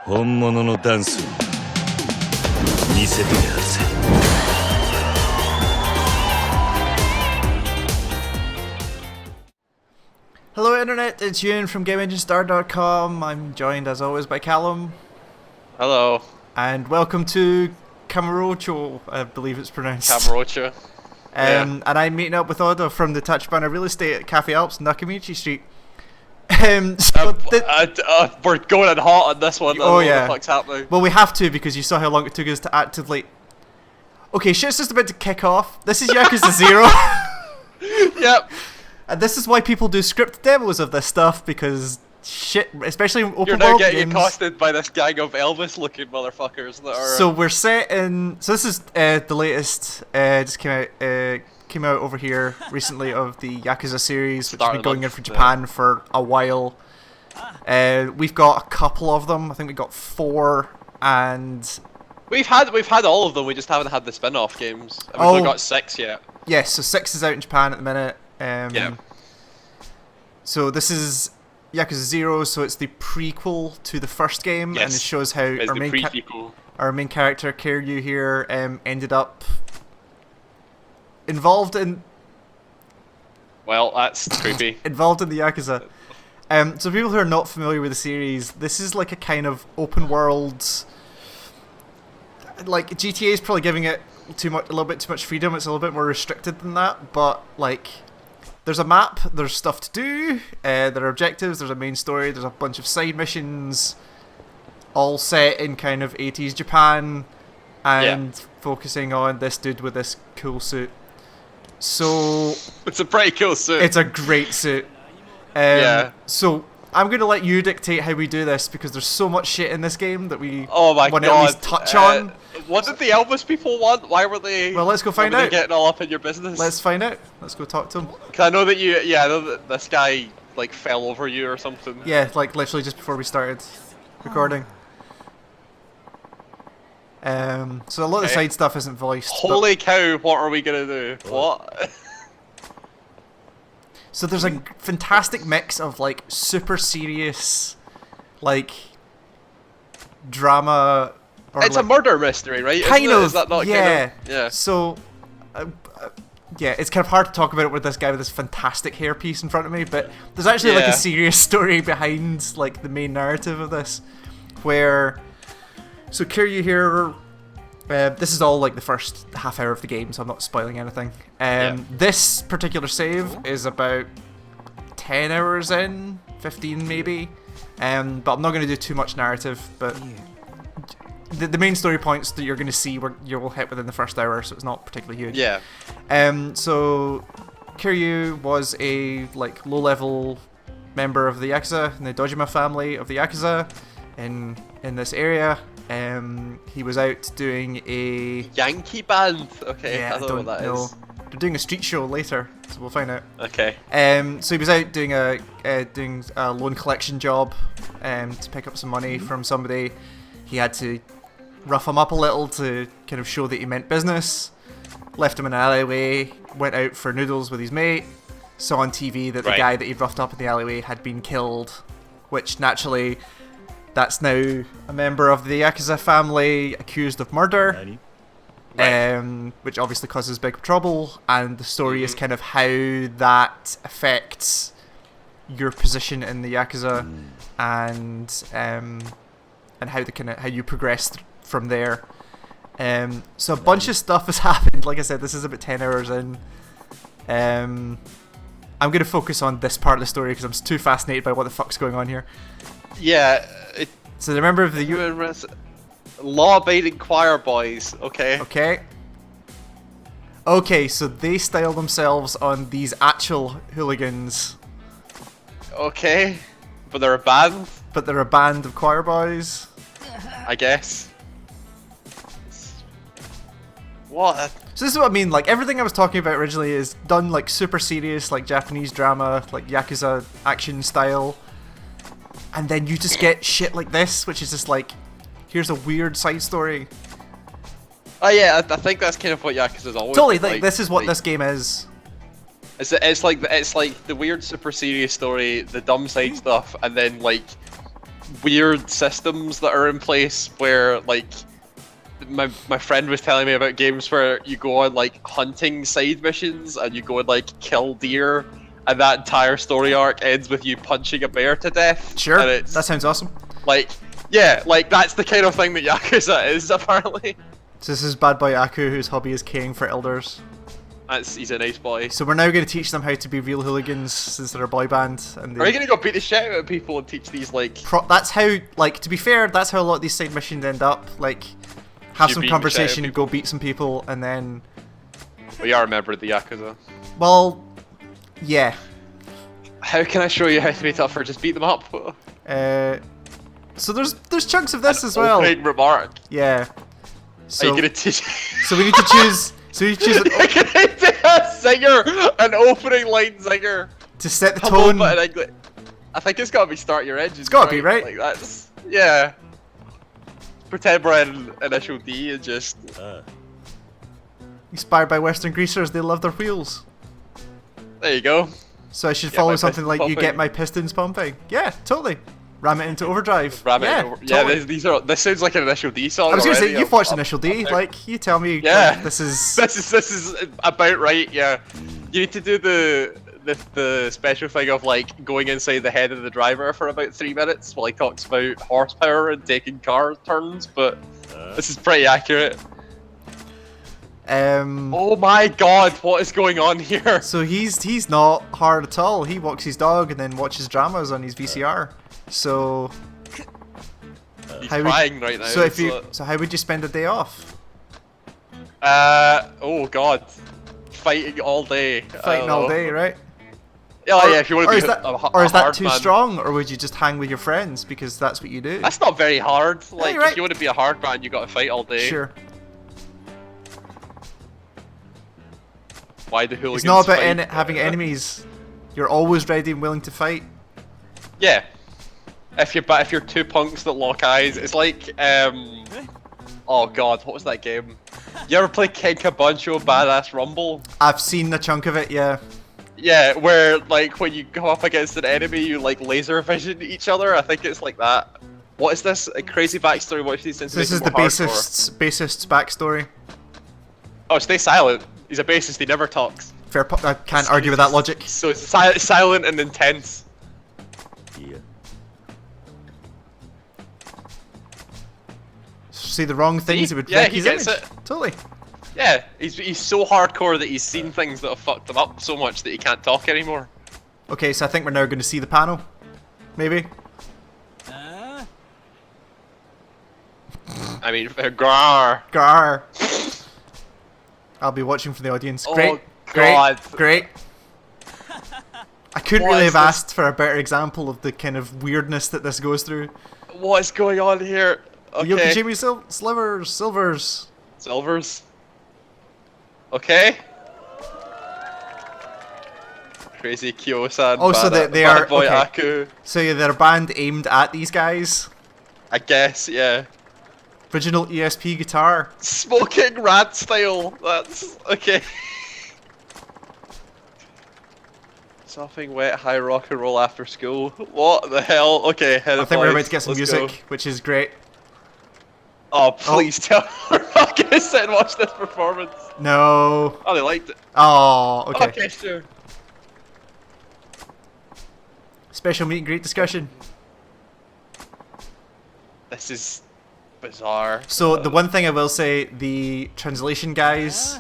本物のダンスを見せてやるぜ。Hello Internet, it's Ewan from GameEngineStart.com. I'm joined as always by Callum. Hello. And welcome to Camarocho, I believe it's pronounced. Camarocho. And I'm meeting up with Oda from the Touch Banner Real Estate at Cafe Alps, Nakamichi Street. We're going in hot on this one. Oh yeah. What the fuck's happening? Well, we have to because you saw how long it took us to actively... Okay, shit's just about to kick off. This is Yakuza 0. Yep. And this is why people do script demos of this stuff, because shit, especially in open You're now world getting games. accosted by this gang of Elvis-looking motherfuckers that are... So we're set in... So this is the latest, just came out over here recently of the Yakuza series, which has been going in for Japan for a while. We've got a couple of them. I think we've got 4, and... We've had all of them, we just haven't had the spin-off games. And we've only got 6 yet. Yes, so 6 is out in Japan at the minute. Yeah. So this is Yakuza 0, so it's the prequel to the first game, Yes, and it shows how our main character, Kiryu here, ended up involved in... Well, that's creepy. involved in the Yakuza. So people who are not familiar with the series, this is like a kind of open world... Like, GTA is probably giving it a little bit too much freedom, it's a little bit more restricted than that, but like... There's a map, there's stuff to do, there are objectives, there's a main story, there's a bunch of side missions, all set in kind of 80s Japan, and focusing on this dude with this cool suit. So... It's a pretty cool suit. It's a great suit. So, I'm going to let you dictate how we do this, because there's so much shit in this game that we want to at least touch on. What did the Elvis people want? Why were they... Well, let's go find out. Getting all up in your business? Let's find out. Let's go talk to them. Cause I know that I know that this guy, like, fell over you or something. Yeah, like, literally just before we started recording. So a lot of the side stuff isn't voiced. Holy cow, what are we gonna do? What? So there's a fantastic mix of, like, super serious, like, drama... It's like a murder mystery, right? Kind of, Is that not yeah. Kind of, yeah. So, yeah, it's kind of hard to talk about it with this guy with this fantastic hairpiece in front of me, but there's actually like a serious story behind like the main narrative of this, where, so Kiryu here, this is all like the first half hour of the game, so I'm not spoiling anything. This particular save is about 10 hours in, 15 maybe, but I'm not going to do too much narrative, but... The main story points that you're going to see you'll hit within the first hour, so it's not particularly huge. Yeah. So Kiryu was a like low-level member of the Yakuza, in the Dojima family of the Yakuza, in this area. He was out doing a Yankee band. Okay, yeah, I don't know what that is. They're doing a street show later, so we'll find out. Okay. So he was out doing a loan collection job, to pick up some money from somebody. He had to rough him up a little to kind of show that he meant business. Left him in an alleyway, went out for noodles with his mate, saw on TV that the guy that he'd roughed up in the alleyway had been killed, which naturally, that's now a member of the Yakuza family accused of murder, which obviously causes big trouble, and the story is kind of how that affects your position in the Yakuza, and how you progressed from there. So a bunch of stuff has happened. Like I said, this is about 10 hours in. I'm going to focus on this part of the story because I'm too fascinated by what the fuck's going on here. Yeah. So the member of the law-abiding choir boys. Okay. Okay, so they style themselves on these actual hooligans. Okay. But they're a band? But they're a band of choir boys. I guess. What? So this is what I mean, like everything I was talking about originally is done like super serious, like Japanese drama, like Yakuza action style. And then you just get shit like this, which is just like, here's a weird side story. Oh yeah, I think that's kind of what Yakuza's always totally, been like, this is what this game is. It's like the weird super serious story, the dumb side stuff, and then like weird systems that are in place where like my friend was telling me about games where you go on like hunting side missions and you go and like kill deer, and that entire story arc ends with you punching a bear to death. Sure, and it's, that sounds awesome. like, yeah, like that's the kind of thing that Yakuza is apparently. So this is Bad Boy Aku, whose hobby is caring for elders. He's a nice boy. So we're now going to teach them how to be real hooligans since they're a boy band. And Are you gonna go beat the shit out of people and teach these like? That's how, like, to be fair, that's how a lot of these side missions end up. Like, have You some beating the shit out of conversation, people. go beat some people, and then, We are a member of the Yakuza. well, yeah. How can I show you how to be tougher? Just beat them up. So there's chunks of this as well. Opening remark. Yeah. Are So you gonna teach? so we need to choose. So we need to choose You're gonna do a singer, an opening line singer. to set the Hello, tone. but in English. I think it's gotta be start your engine. It's gotta be, right? Like that's yeah. Pretend we're in initial D and just. Inspired by Western greasers, they love their wheels. There you go. So I should Get follow my something pistons like "You pumping." get my pistons pumping." Yeah, totally. Ram it into overdrive. Ram it yeah, over. totally. Yeah, these are. This sounds like an initial D song. I was gonna say already. you've watched I'm- Initial I'm D. there. Like, you tell me. Yeah. like, this is. This is about right. Yeah. You need to do the special thing of like going inside the head of the driver for about 3 minutes while he talks about horsepower and taking car turns, but this is pretty accurate. Oh my god, what is going on here? So he's not hard at all. He walks his dog and then watches dramas on his VCR. So He's how would- crying right now. so how would you spend a day off? Oh god. Fighting all day. I Fighting don't all know. day, right? Yeah, yeah, if you want Or to is be that, a or is that hard too man. strong? Or would you just hang with your friends because that's what you do? That's not very hard. Like, you're right. if you want to be a hard man, you gotta fight all day. Sure. Why the hooligans It's not about fight? having enemies. You're always ready and willing to fight. Yeah. If you're two punks that lock eyes, it's like oh god, what was that game? You ever play Ken Kabancho Badass Rumble? I've seen a chunk of it, yeah. Yeah, where like when you go up against an enemy, you like laser vision each other. I think it's like that. What is this? A crazy backstory? Watch these things. So this is the bassist's backstory. Oh, stay silent. He's a bassist. He never talks. Fair. I can't argue with that logic. So it's silent and intense. Yeah. See the wrong things, See? it would Yeah, wreck he his gets image. it. Totally. Yeah, he's so hardcore that he's seen things that have fucked him up so much that he can't talk anymore. Okay, so I think we're now going to see the panel. Maybe. I mean, Grar. Gar. I'll be watching for the audience. Great. Oh, God. Great. I couldn't What really is have this? asked for a better example of the kind of weirdness that this goes through. What is going on here? Okay. Yokojimi Silvers. Silvers. Okay. Crazy Kyo-san. Oh, so bad, they bad are- boy okay. Aku. So yeah, they're a band aimed at these guys. I guess, yeah. Original ESP guitar. Smoking rat style. That's okay. Something wet, high rock and roll after school. What the hell? Okay, head I of think we're about life. to get some Let's music, go. which is great. Oh, please tell me we're not gonna sit and watch this performance. No. Oh, they liked it. Oh, okay. Okay, sure. Special meet and greet discussion. This is bizarre. So the one thing I will say, the translation guys,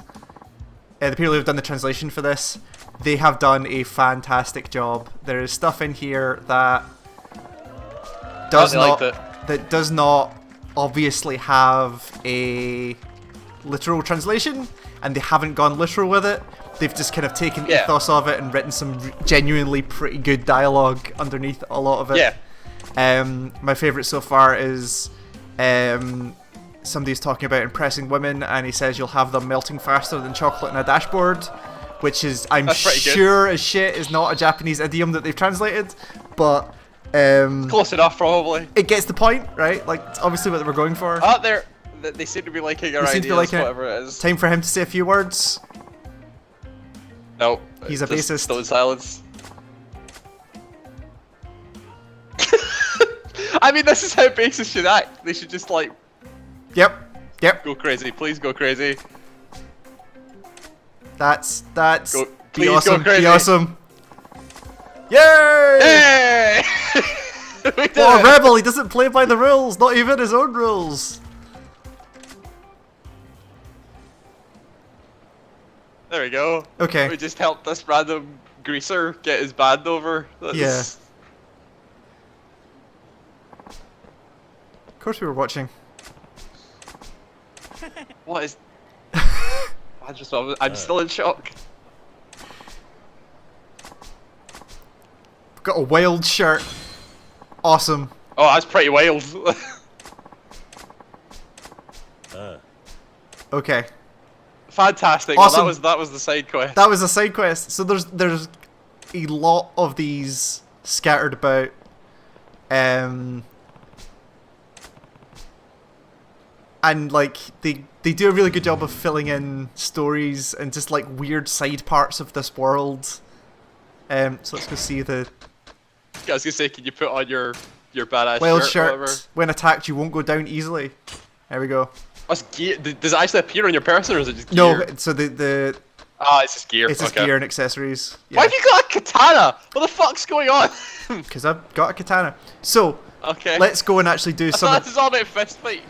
the people who have done the translation for this, they have done a fantastic job. There is stuff in here that does they not liked that does not obviously have a literal translation, and they haven't gone literal with it. They've just kind of taken the Yeah. ethos of it and written some genuinely pretty good dialogue underneath a lot of it. Yeah. My favourite so far is somebody's talking about impressing women, and he says you'll have them melting faster than chocolate on a dashboard, which is, I'm That's pretty good. sure as shit, is not a Japanese idiom that they've translated, but Close enough, probably. it gets the point, right? Like, it's obviously what they were going for. Oh, they seem to be liking our They seem ideas, to be liking it. whatever it is. Time for him to say a few words. No. He's a bassist. Stone silence. I mean, this is how bases should act. They should just like Yep. Yep. go crazy. Please go crazy. That's Go, be please awesome. go crazy. Be awesome. Yay! Hey! We did What a it. rebel! He doesn't play by the rules, not even his own rules. There we go. Okay. We just helped this random greaser get his band over. That's... Yeah. Of course we were watching. What is? I'm still in shock. Got a wild shirt. Awesome. Oh, that's pretty wild. Okay. Fantastic. Awesome. Well, that was the side quest. That was a side quest. So there's a lot of these scattered about. And like they do a really good job of filling in stories and just like weird side parts of this world. So let's go see the I was gonna say, can you put on your badass wild shirt or whatever? shirt. When attacked, you won't go down easily. There we go. What's gear? Does it actually appear on your person, or is it just No, gear? so the Ah, it's just gear. it's just okay. gear and accessories. Why have you got a katana? What the fuck's going on? Because I've got a katana. So Okay. let's go and actually do I some thought this is all about fist fights.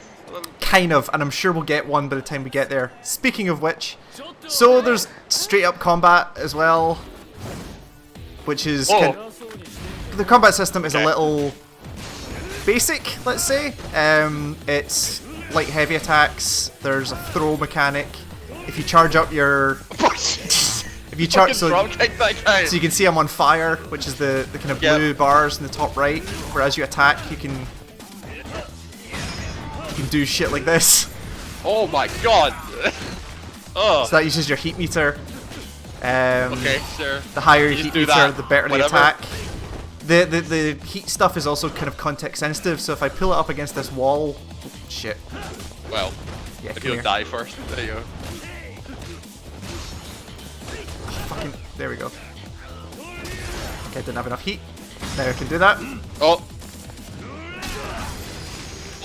kind of, and I'm sure we'll get one by the time we get there. Speaking of which, so there's straight up combat as well, which is the combat system is a little basic, let's say. It's light heavy attacks. There's a throw mechanic. If you charge up your if you charge so you can see I'm on fire, which is the kind of blue bars in the top right, where as you attack you can do shit like this. Oh my god. Oh. So that uses your heat meter. Okay, sure. The higher your You heat do meter, that, the better whatever. the attack. The heat stuff is also kind of context sensitive, so if I pull it up against this wall, shit. Well, Yeah, if come you here. die first, there you go. Fucking, there we go. Okay, I didn't have enough heat. Now I can do that. Oh.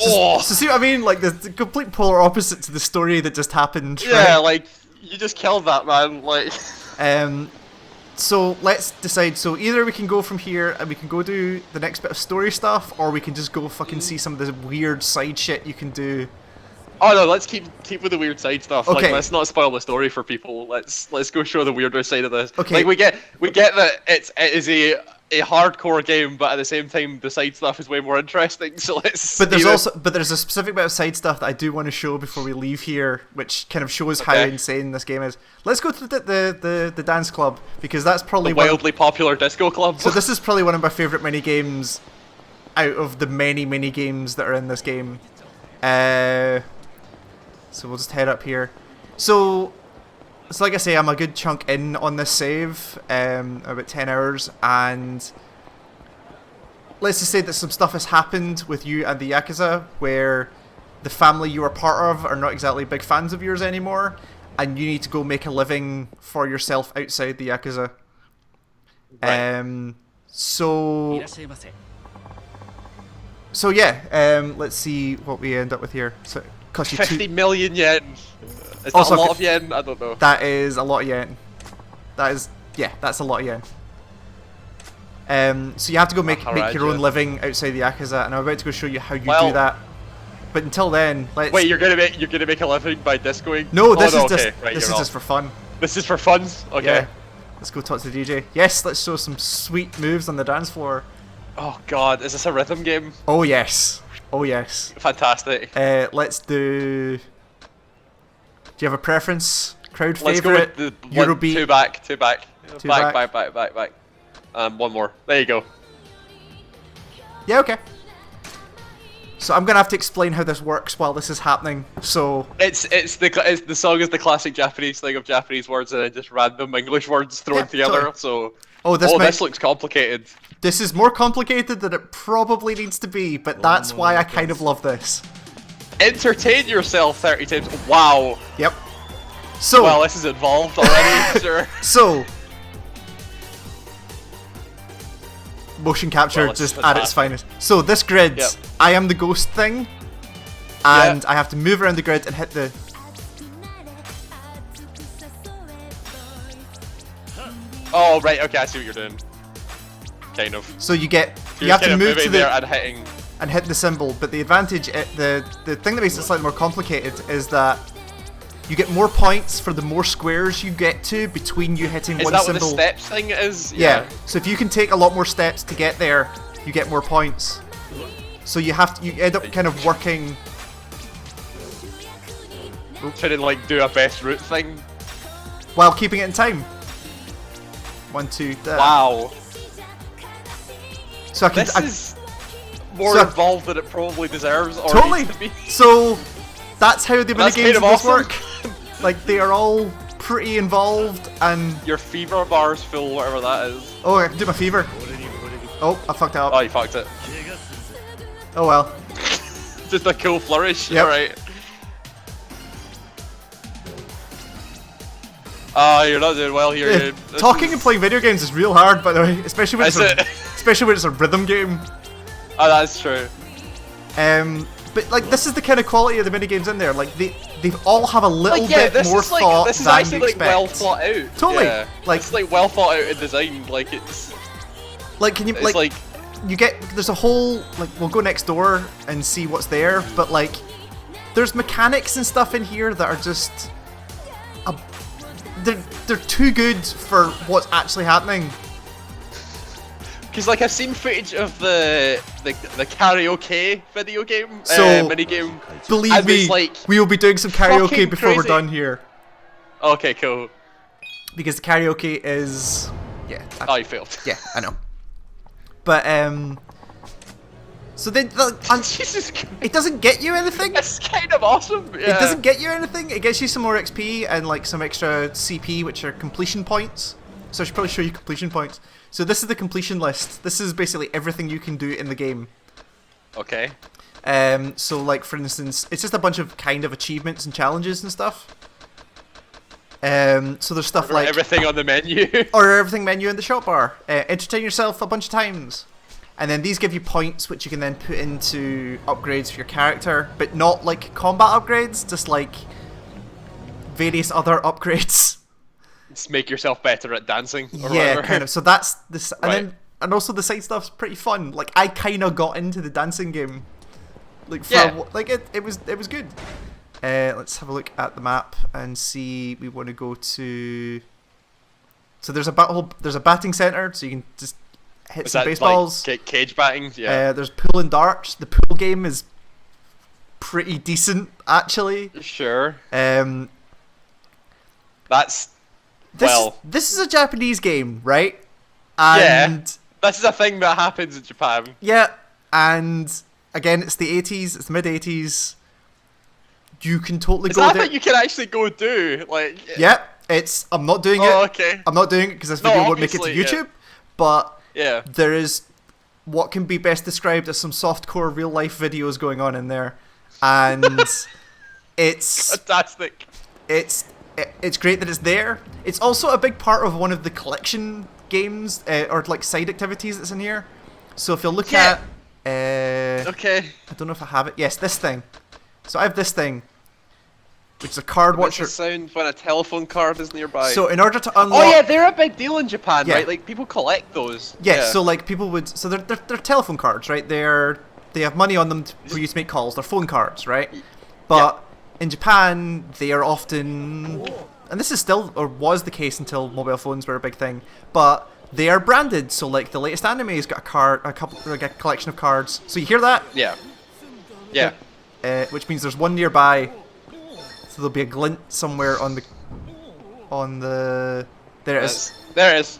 Oh. So see what I mean? Like the complete polar opposite to the story that just happened. Yeah, right? like you just killed that man. Like. So let's decide. So either we can go from here and we can go do the next bit of story stuff, or we can just go fucking see some of this weird side shit you can do. Oh no, let's keep with the weird side stuff. Okay. Like, let's not spoil the story for people. Let's go show the weirder side of this. Okay. Like we get that it is a hardcore game, but at the same time the side stuff is way more interesting. So let's. But there's a specific bit of side stuff that I do want to show before we leave here, which kind of shows how insane this game is. Let's go to the dance club, because that's probably wildly popular disco club. So this is probably one of my favorite mini games out of the many games that are in this game. So we'll just head up here. So like I say, I'm a good chunk in on this save, about 10 hours, and let's just say that some stuff has happened with you and the Yakuza, where the family you are part of are not exactly big fans of yours anymore, and you need to go make a living for yourself outside the Yakuza. Right. So yeah, let's see what we end up with here. So cost you 50 million yen. Is that Also, a lot of yen? I don't know. That is a lot of yen. That's a lot of yen. So you have to go make your own living outside the Yakuza, and I'm about to go show you how you do that. But until then, let's. Wait, you're gonna make a living by discoing? No, this is just just for fun. This is for fun. Okay. Yeah. Let's go talk to the DJ. Yes, let's show some sweet moves on the dance floor. Oh god, is this a rhythm game? Oh yes. Oh yes. Fantastic. Let's do. Do you have a preference? Crowd Let's favorite? go with the Eurobeat? two back. Two back. back. One more. There you go. Yeah, okay. So I'm gonna have to explain how this works while this is happening. So It's the song is the classic Japanese thing of Japanese words and then just random English words thrown together. Totally. So this looks complicated. This is more complicated than it probably needs to be, but that's why I kind of love this. Entertain yourself 30 times. Wow. Yep. So Well, this is involved already. Sure. So motion capture Well, it's just at its fantastic. finest. So this grid, Yep. I am the ghost thing, and I have to move around the grid and hit the. Oh right, okay, I see what you're doing. Kind of. So you get You're you have kind to of move to moving the there and hitting. and hit the symbol, but the advantage, the thing that makes it slightly more complicated is that you get more points for the more squares you get to between you hitting Is one that symbol. what the steps thing is? Yeah. So if you can take a lot more steps to get there, you get more points. So you end up kind of working. Trying to like do a best route thing. While keeping it in time. 1, 2, Wow. So I can. This is more so- involved than it probably deserves or Totally. needs to be. So that's how the That's minigames kind of of this awesome. work. Like they are all pretty involved, and Your fever bar's full, whatever that is. oh, I can do my fever. Oh, I fucked that Oh, up. you fucked it. Oh well. Just a cool flourish. Yep. Alright. Oh, you're not doing well here, Yeah, dude. This talking is- and playing video games is real hard, by the way, especially when Is it's it? especially when it's a rhythm game. Oh, that's true. But like this is the kind of quality of the minigames in there. Like they all have a little Like, yeah, bit this more is like thought this is than actually you like expect. well thought out. Totally. Yeah. Like- it's like well thought out and designed. Like it's Like can you it's like you get there's a whole like we'll go next door and see what's there, but like there's mechanics and stuff in here that are just they're too good for what's actually happening. because like I've seen footage of the karaoke video game So, mini game. Believe And me, it's, like, we will be doing some karaoke fucking before we're crazy. done here Okay, cool. because the karaoke is Oh, you failed. yeah, I know. But so then and Jesus Christ. it doesn't get you anything. It's kind of awesome. Yeah. It doesn't get you anything. It gets you some more XP and like some extra CP, which are completion points. So I should probably show you completion points. So this is the completion list. This is basically everything you can do in the game. Okay. So like for instance, it's just a bunch of kind of achievements and challenges and stuff. So there's stuff like everything on the menu. or everything menu in the shop bar. Entertain yourself a bunch of times. And then these give you points which you can then put into upgrades for your character, but not like combat upgrades, just like various other upgrades. Just make yourself better at dancing. Or Yeah, whatever. kind of. So that's this, and Right. then and also the side stuff's pretty fun. Like I kind of got into the dancing game. Like for Yeah. like it was good. Let's have a look at the map and see. We want to go to. So there's a batting center, so you can just hit Is some that baseballs. like cage batting? Yeah. There's pool and darts. The pool game is pretty decent, actually. Sure. Um, That's this well. this is a Japanese game, right? Yeah. And This is a thing that happens in Japan. yeah, and again, it's the 80s. It's the mid 80s. You can totally Is go that there. what you can actually go do? Like. Yeah, it's. I'm not doing Oh, it. okay. I'm not doing it because this No, video won't make it to obviously, yeah. YouTube. But Yeah. there is what can be best described as some softcore real life videos going on in there, and it's Fantastic. it's great that it's there. It's also a big part of one of the collection games or like side activities that's in here. So if you look Yeah. at Okay. I don't know if I have it. Yes, this thing. So I have this thing, which is a card What's watcher. the sound when a telephone card is nearby? So in order to unlock, oh yeah, they're a big deal in Japan, Yeah. right? Like people collect those. yeah, so like people would, so they're telephone cards, right? They have money on them for you to make calls. They're phone cards, right? But in Japan, they are often, and this is still or was the case until mobile phones were a big thing. But they are branded, so like the latest anime's got a collection of cards. So you hear that? Yeah. Yeah. Which means there's one nearby. So there'll be a glint somewhere on the. There it is. There it is.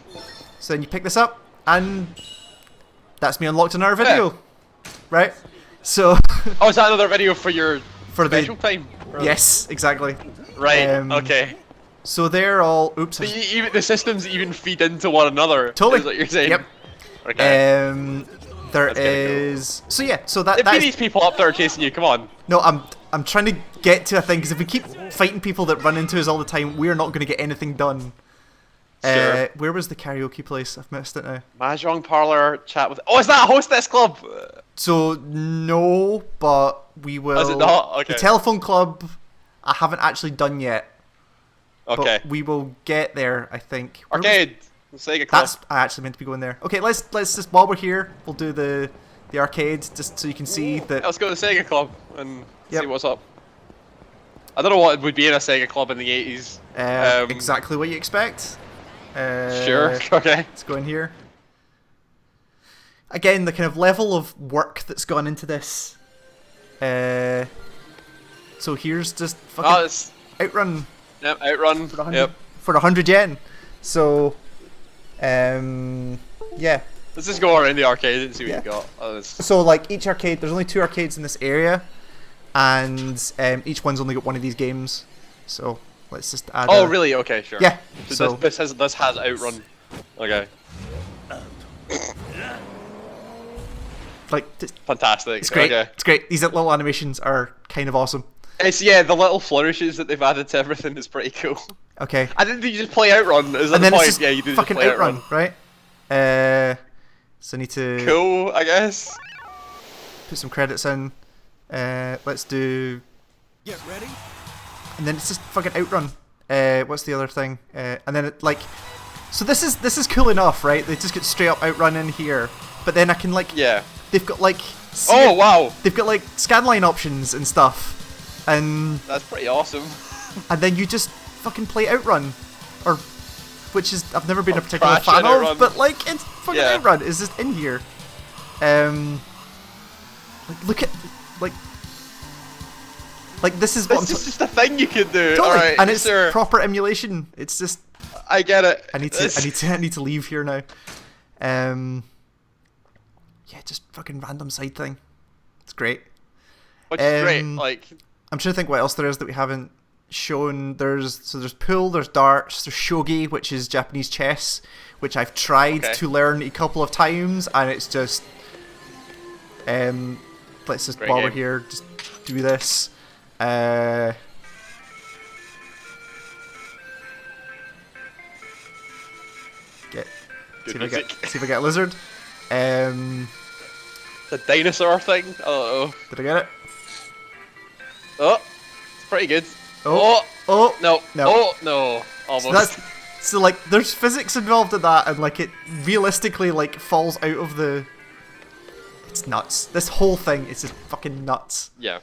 So then you pick this up, and that's me unlocked in our video, right? So Oh, is that another video for your for the special time? yes, exactly. Right. Um, Okay. So they're all oops. Even the systems even feed into one another. Totally. Is what you're saying. Yep. Okay. There That's kinda cool. is so yeah. So that It'd be is these people up there chasing you. Come on. no. I'm trying to get to a thing because if we keep fighting people that run into us all the time, we're not going to get anything done. Sure. Where was the karaoke place? I've missed it now. Mahjong parlor, chat with. Oh, is that a hostess club? So no, but we will. Is it not? Okay. The telephone club, I haven't actually done yet. Okay. But we will get there, I think. Where was- Arcade. Sega club. That's I actually meant to be going there. Okay, let's just while we're here, we'll do the arcade just so you can see that. Let's go to the Sega club and Yep. see what's up. I don't know what would be in a Sega club in the 80s. Exactly what you expect. Sure. Okay. Let's go in here. Again, the kind of level of work that's gone into this. So here's just fucking it's Outrun Outrun. for 100, Yep. for 100 yen. So, yeah. Let's just go around the arcade and see what Yeah. you got. So like each arcade, there's only 2 arcades in this area, and each one's only got one of these games. So let's just add. Oh, really? Okay, sure. Yeah. So, So this has Outrun. Okay. like Fantastic. it's great. Okay. It's great. These little animations are kind of awesome. It's the little flourishes that they've added to everything is pretty cool. Okay. I didn't think you just play Outrun. Is that And the then it's point? just Yeah, you do just fucking play Outrun, right? So I need to Cool, I guess. put some credits in. Let's do. Get ready. And then it's just fucking Outrun. What's the other thing? And then it like. So this is cool enough, right? They just get straight up Outrun in here, but then I can like. Yeah. They've got like. Oh wow, They've got like scanline options and stuff, and that's pretty awesome. then you just fucking play Outrun, or which is I've never been a particular trash fan in of, Outrun. but like it's fucking Yeah. Outrun is just in here. Like look at like this is what I'm This is just a thing you can do. totally, Alright, and it's sure. proper emulation. It's just I get it. I need to leave here now. Yeah, just fucking random side thing. It's great. Which is great. um, Like, I'm trying to think what else there is that we haven't shown. There's pool, there's darts, there's shogi, which is Japanese chess, which I've tried Okay. to learn a couple of times, and it's just let's just Great while we're game. here, just do this. Get Good see music. if I get a lizard. the dinosaur thing. I don't know. Did I get it? Oh, it's pretty good. Oh, oh, No. No. Oh no. Almost. So like there's physics involved in that, and like it realistically like falls out of the. It's nuts. This whole thing is just fucking nuts. Yeah.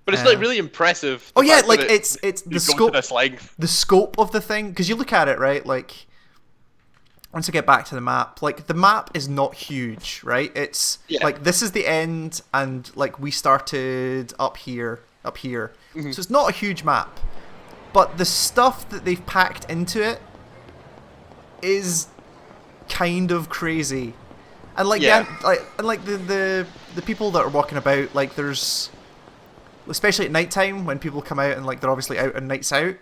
But it's like really impressive. Oh the yeah, fact like that it's the you've gone to scope. this length. The scope of the thing, because you look at it, right? Like once I get back to the map, like the map is not huge, right? It's like this is the end, and like we started up here. Mm-hmm. So it's not a huge map, but the stuff that they've packed into it is kind of crazy. And like the people that are walking about, like there's, especially at nighttime when people come out and like they're obviously out on nights out,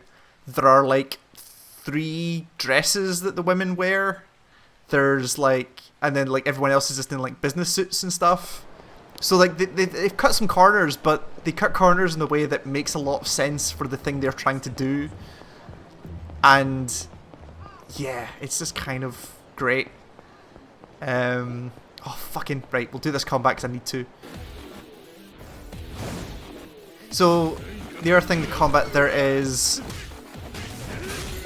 there are like 3 dresses that the women wear. There's like, and then like everyone else is just in like business suits and stuff. So like they've cut some corners, but they cut corners in a way that makes a lot of sense for the thing they're trying to do. And yeah, it's just kind of great. Oh fucking right, we'll do this combat because I need to. So the other thing, the combat, there is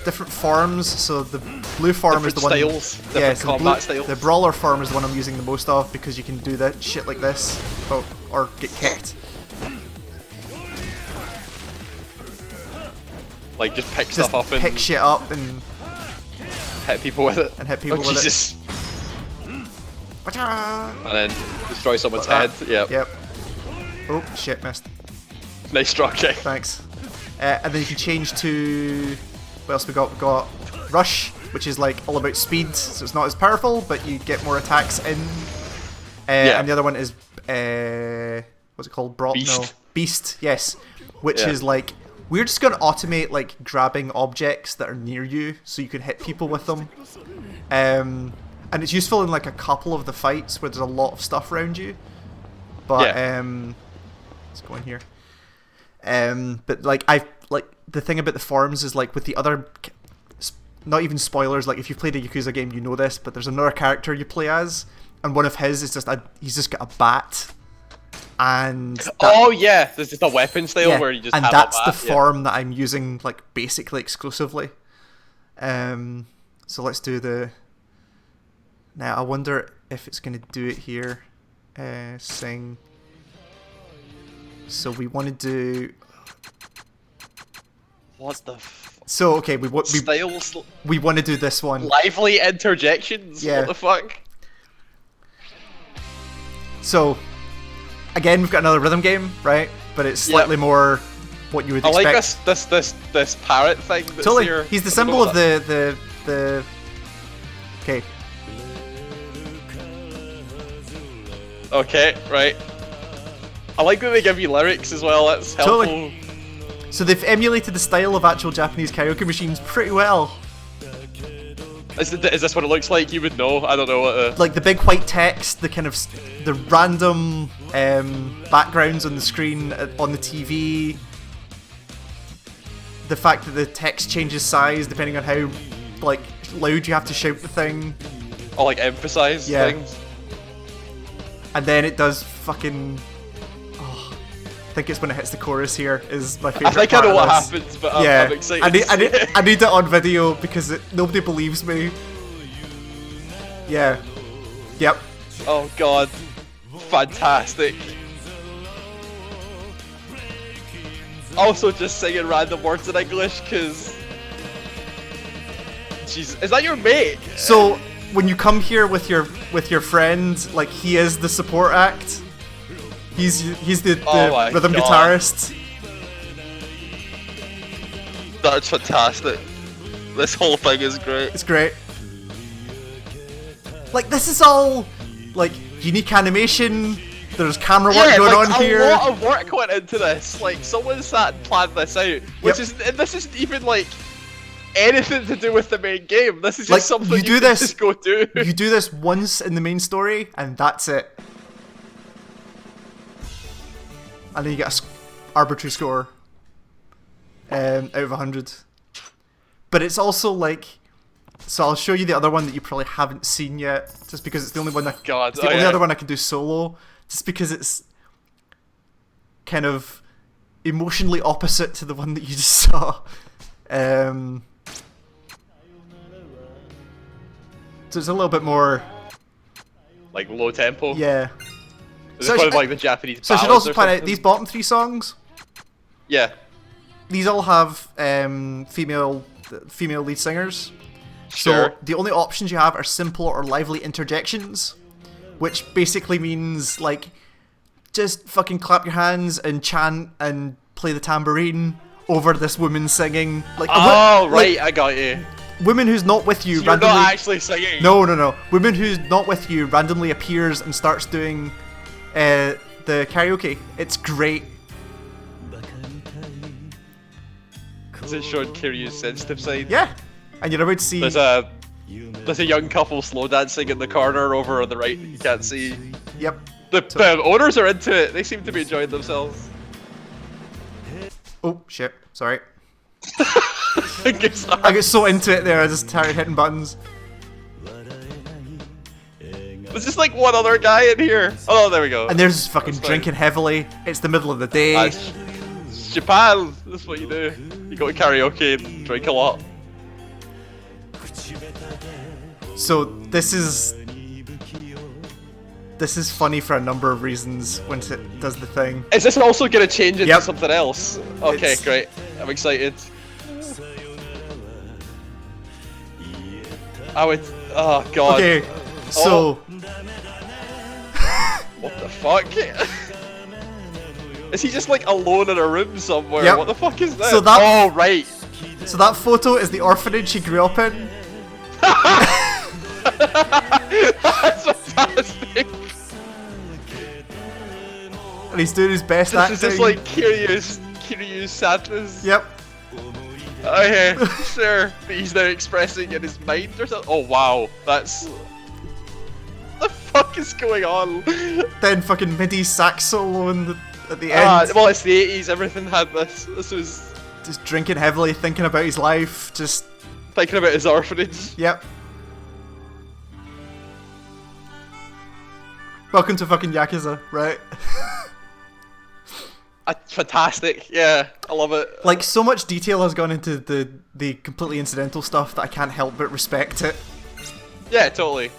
different forms. So the blue form is the one. Different combat styles. The brawler form is the one I'm using the most of because you can do that shit like this, or get kicked. Like just pick Just stuff up and pick shit up and hit people with it. and hit people Oh, with Jesus. it. And then destroy someone's Like head. that. Yep. Yep. Oh shit, missed. Nice draw kick. Thanks. And then you can change to what else we got? We got Rush, which is like all about speed, so it's not as powerful, but you get more attacks in. And the other one is what's it called? Beast. No, Beast. Yes, which Yeah. is like we're just gonna automate like grabbing objects that are near you, so you can hit people with them. And it's useful in like a couple of the fights where there's a lot of stuff around you. But let's go in here. But like the thing about the forms is like with the other not even spoilers, like if you've played a Yakuza game you know this, but there's another character you play as, and one of his is he's just got a bat, and oh yeah, there's just a weapon style where you just and have that's a bat, the form that I'm using like basically exclusively. So let's do the. Now I wonder if it's gonna do it here. Sing. So we want to do. What the? So okay, we want to do this one. Lively interjections. Yeah. What the fuck? So again, we've got another rhythm game, right? But it's slightly more what you would expect. I like this parrot thing. That's totally. Here. He's the symbol of the. Okay. Okay, right. I like that they give you lyrics as well. That's helpful. Totally. So they've emulated the style of actual Japanese karaoke machines pretty well. Is this what it looks like? You would know. I don't know what. Like the big white text, the kind of the random backgrounds on the screen on the TV. The fact that the text changes size depending on how like loud you have to shout the thing. Or like emphasize things. And then it does fucking. Oh, I think it's when it hits the chorus here is my favorite. I think part I know of what this. happens, but I'm excited. I need it on video because nobody believes me. Yeah. Yep. Oh god. Fantastic. Also just singing random words in English because. Jeez, is that your mate? So when you come here with your friend, like he is the support act. He's the rhythm guitarist. That's fantastic. This whole thing is great. It's great. Like this is all like unique animation. There's camera work going on here. A lot of work went into this. Like someone sat and planned this out, this isn't even like anything to do with the main game. This is just something you can just go do. You do this once in the main story, and that's it. And then you get a arbitrary score out of 100. But it's also like, so I'll show you the other one that you probably haven't seen yet, just because it's the only one it's the only other one I can do solo, just because it's kind of emotionally opposite to the one that you just saw. So it's a little bit more like low tempo. Yeah. Is this one of like the Japanese So I should also point out these bottom 3 songs. Yeah. These all have female lead singers. Sure. So the only options you have are simple or lively interjections, which basically means like just fucking clap your hands and chant and play the tambourine over this woman singing. Like right, I got you. Woman who's not with you so randomly. You're not actually singing. No. Woman who's not with you randomly appears and starts doing the karaoke. It's great. Is it showing Kiryu's sensitive side? Yeah, and you're about to see. There's a young couple slow dancing in the corner over on the right. You can't see. Yep. The owners are into it. They seem to be enjoying themselves. Oh shit! Sorry. I get so into it there. I just started hitting buttons. There's just like one other guy in here. Oh, there we go. And there's just fucking drinking heavily. It's the middle of the day. Japan. That's what you do. You go to karaoke and drink a lot. So this is funny for a number of reasons once it does the thing. Is this also gonna change into something else? Okay, great. I'm excited. Oh god. Okay, so. What the fuck? Is he just like alone in a room somewhere? Yep. What the fuck is that? So that, oh, right. So that photo is the orphanage he grew up in. That's fantastic. And he's doing his best acting. This is just like Kiryu's sadness. Yep. Okay, sure. But he's now expressing in his mind or something. Oh wow, that's... What the fuck is going on? Then fucking MIDI sax solo at the end. Well, it's the 80s, everything had this. This was... Just drinking heavily, thinking about his life, just... Thinking about his orphanage. Yep. Welcome to fucking Yakuza, right? Fantastic. Yeah, I love it. Like, so much detail has gone into the completely incidental stuff that I can't help but respect it. Yeah, totally.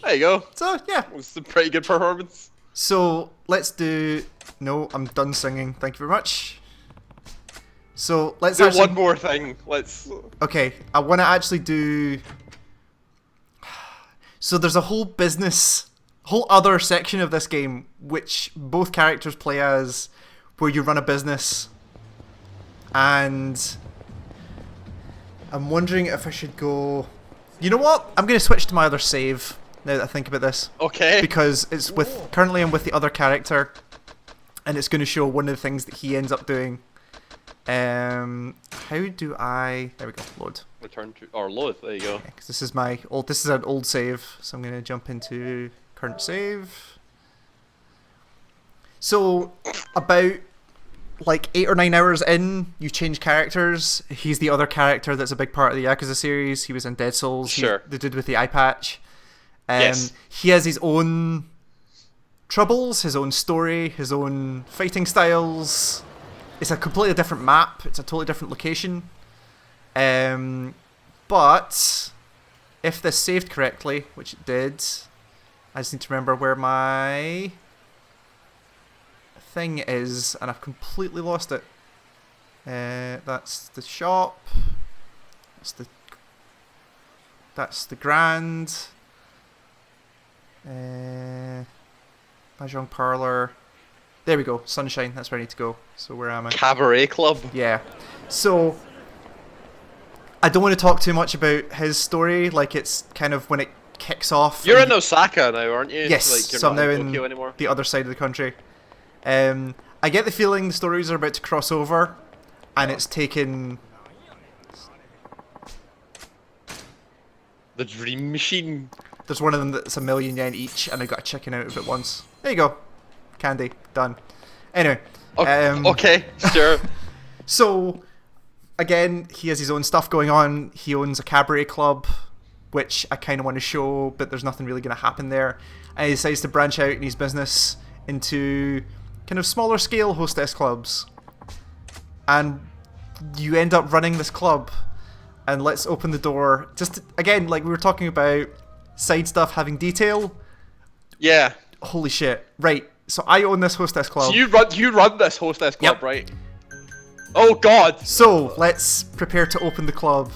There you go. So, yeah. It was a pretty good performance. So, let's do... No, I'm done singing. Thank you very much. So, let's Do actually... one more thing. Let's... Okay, I want to actually do... So there's a whole other section of this game, which both characters play as, where you run a business. And I'm wondering if I should go... You know what? I'm going to switch to my other save, now that I think about this. Okay. Because it's with... Currently I'm with the other character, and it's going to show one of the things that he ends up doing. How do I... There we go, load. Return to... Or load, there you go. Okay, 'cause this is my old... This is an old save, so I'm going to jump into current save. So, about like 8 or 9 hours in, you change characters. He's the other character that's a big part of the Yakuza series. He was in Dead Souls. Sure. He's the dude with the eye patch. Yes. He has his own troubles, his own story, his own fighting styles. It's a completely different map. It's a totally different location. But if this saved correctly, which it did, I just need to remember where my thing is, and I've completely lost it. That's the shop. That's the Grand. Mahjong Parlor. There we go, Sunshine, that's where I need to go. So where am I? Cabaret Club. Yeah. So, I don't want to talk too much about his story, like it's kind of when it kicks off. You're in Osaka now, aren't you? Yes, Like, you're so I'm not now in Tokyo in anymore. the other side of the country. I get the feeling the stories are about to cross over, and it's taken... The Dream Machine. There's one of them that's $1,000,000 each, and I got a chicken out of it once. There you go. Candy. Done. Anyway. Okay, sure. So, again, he has his own stuff going on. He owns a cabaret club, which I kind of want to show, but there's nothing really going to happen there. And he decides to branch out in his business into kind of smaller scale hostess clubs. And you end up running this club. And let's open the door. Just, again, like we were talking about side stuff having detail. Yeah. Holy shit. Right. So I own this hostess club. So you run this hostess club, Yep. right? Oh god. So let's prepare to open the club,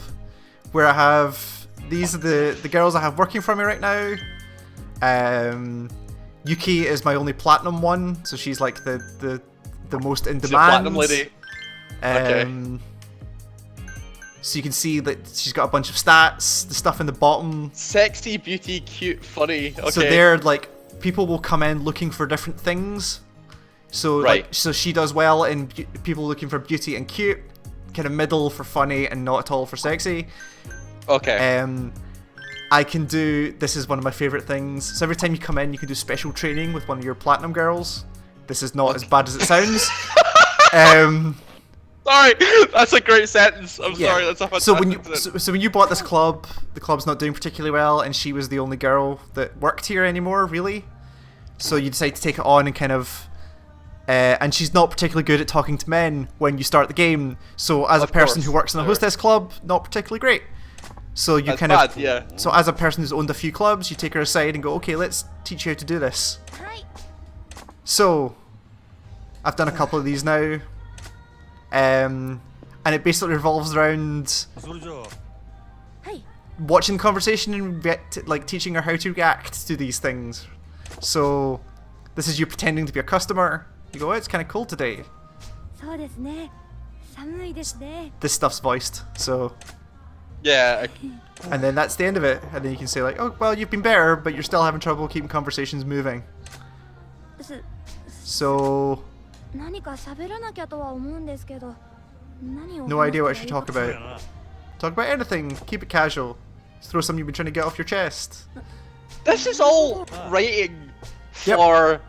where I have these are the girls I have working for me right now. Yuki is my only platinum one, so she's like the most in She's a demand. platinum lady. Okay. So you can see that she's got a bunch of stats, the stuff in the bottom. Sexy, beauty, cute, funny. Okay. So they're like, people will come in looking for different things. So Right. like, so she does well in people looking for beauty and cute, kind of middle for funny and not at all for sexy. Okay. I can do, this is one of my favorite things. So every time you come in, you can do special training with one of your platinum girls. This is not as bad as it sounds. Sorry, that's a great sentence. I'm Yeah. sorry, that's a fantastic So when you sentence. so when you bought this club, the club's not doing particularly well, and she was the only girl that worked here anymore, really. So you decide to take it on and kind of, and she's not particularly good at talking to men when you start the game. So as a Of person course, who works in a sure. hostess club, not particularly great. So you That's kind bad, of, yeah. So as a person who's owned a few clubs, you take her aside and go, okay, let's teach you how to do this. So I've done a couple of these now. And it basically revolves around watching the conversation and like teaching her how to react to these things. So this is you pretending to be a customer. You go, oh, it's kind of cold today. This stuff's voiced. So, Yeah. and then that's the end of it. And then you can say like, oh, well, you've been better, but you're still having trouble keeping conversations moving. So, no idea what I should talk about. Talk about anything. Keep it casual. Just throw something you've been trying to get off your chest. This is all writing Yep. for